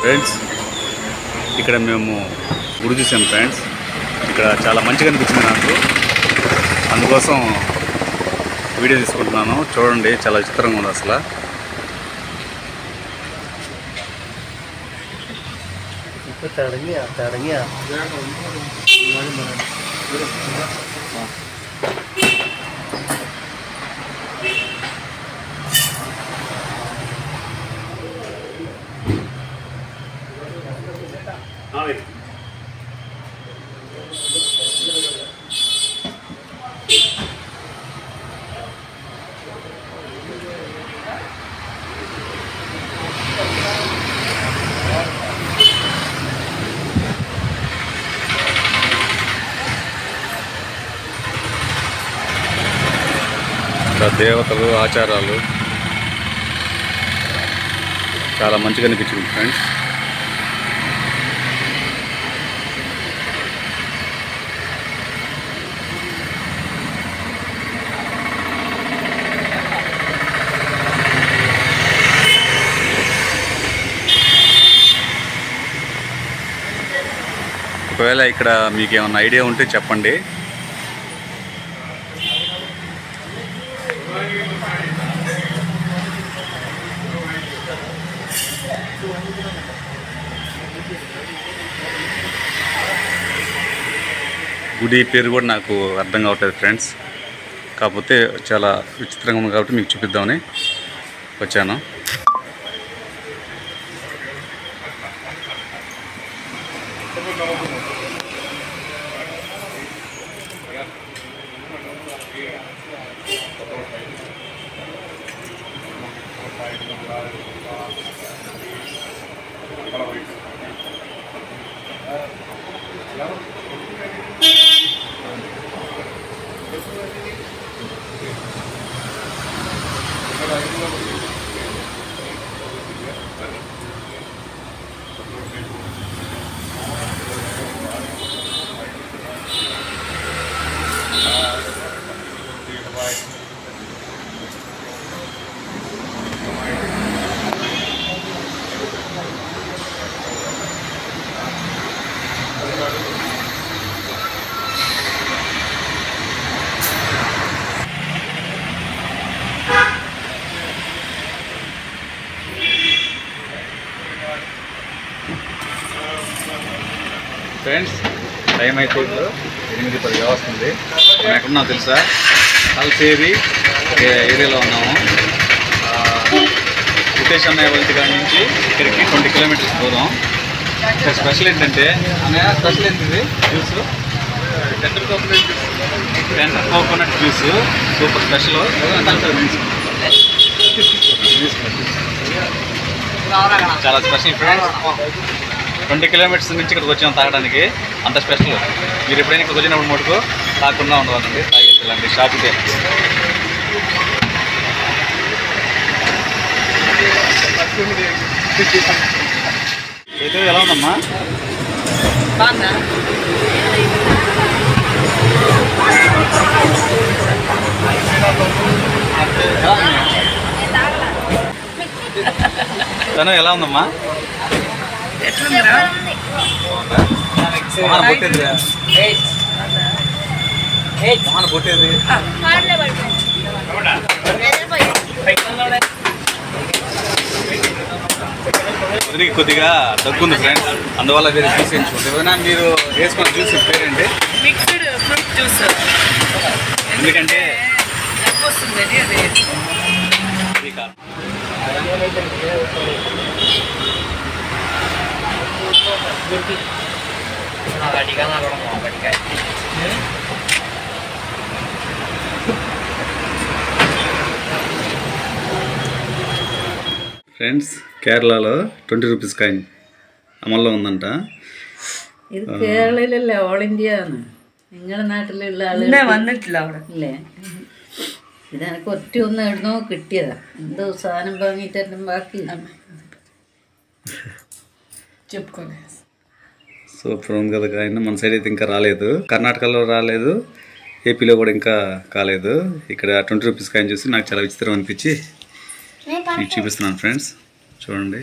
Friends ఇక్కడ మేము గుడి చూసాం ఫ్రెండ్స్. ఇక్కడ చాలా మంచిగా అనిపించింది నాకు, అందుకోసం వీడియో తీసుకుంటున్నాను. చూడండి, చాలా చిత్రంగా ఉంది అసలు. దేవతలు, ఆచారాలు చాలా మంచిగా అనిపించింది ఫ్రెండ్స్. ఒకవేళ ఇక్కడ మీకు ఏమైనా ఐడియా ఉంటే చెప్పండి. గుడి పేరు కూడా నాకు అర్థం కావట్లేదు ఫ్రెండ్స్, కాకపోతే చాలా విచిత్రంగా ఉంది కాబట్టి మీకు చూపిద్దామని వచ్చాను. ఫ్రెండ్స్, టైం అయితే 8:10 వస్తుంది. మనం ఎక్కడున్నాం తెలుసా? కల్సేరి ఏరియాలో ఉన్నాము. ఉత్తేజ్ అన్నయ్య వాళ్ళ కాడ నుంచి ఇక్కడికి 20 కిలోమీటర్స్ దూరం. ఇక్కడ స్పెషల్ ఏంటంటే, అన్నయ్య స్పెషల్ ఏంటిది? Juice tender coconut juice super special. చాలా స్పెషల్ ఫ్రెండ్స్. 20 కిలోమీటర్స్ నుంచి ఇక్కడికి వచ్చాము తాగడానికి, అంత స్పెషల్. మీరు ఎప్పుడైనా ఇక్కడికి వచ్చినప్పుడు మటుకు తాగకుండా ఉండవాలండి, తాగేసి షాప్కి. అయితే ఎలా ఉందమ్మా? తను ఎలా ఉందమ్మా? కొద్దిగా దగ్గుంది ఫ్రెండ్స్, అందువల్ల వేరే జ్యూస్ వేయించుకుంటే. మీరు వేసుకున్న జ్యూస్ పేరేంటి? Mixed fruit juice. ఎందుకంటే ఫ్రెండ్స్, కేరళలో 20 రూపీస్ కాయిన్ അമల్లో ఉందంట. ഇത് കേരളയിലല്ല, ഓൾ ഇന്ത്യ ആണ്. നിങ്ങളുടെ നാട്ടിലുള്ള ആളുകൾ വന്നിട്ടില്ല അവിടെ ഇല്ലേ? ഇതെനക്ക് ഒറ്റ ഒന്ന് എവിടുന്നോ കിട്ടിയതാ. എന്തോ സാധനം വാങ്ങിയിട്ടെല്ലാം ബാക്കി చెప్పుకోలే. సూపర్ ఉంది కదా కాయిన్. మన సైడ్ అయితే ఇంకా రాలేదు, కర్ణాటకలో రాలేదు, ఏపీలో కూడా ఇంకా కాలేదు. ఇక్కడ 20 రూపీస్ కాయిన్ చూసి నాకు చాలా విచిత్రం అనిపించి మీకు చూపిస్తున్నాను ఫ్రెండ్స్. చూడండి.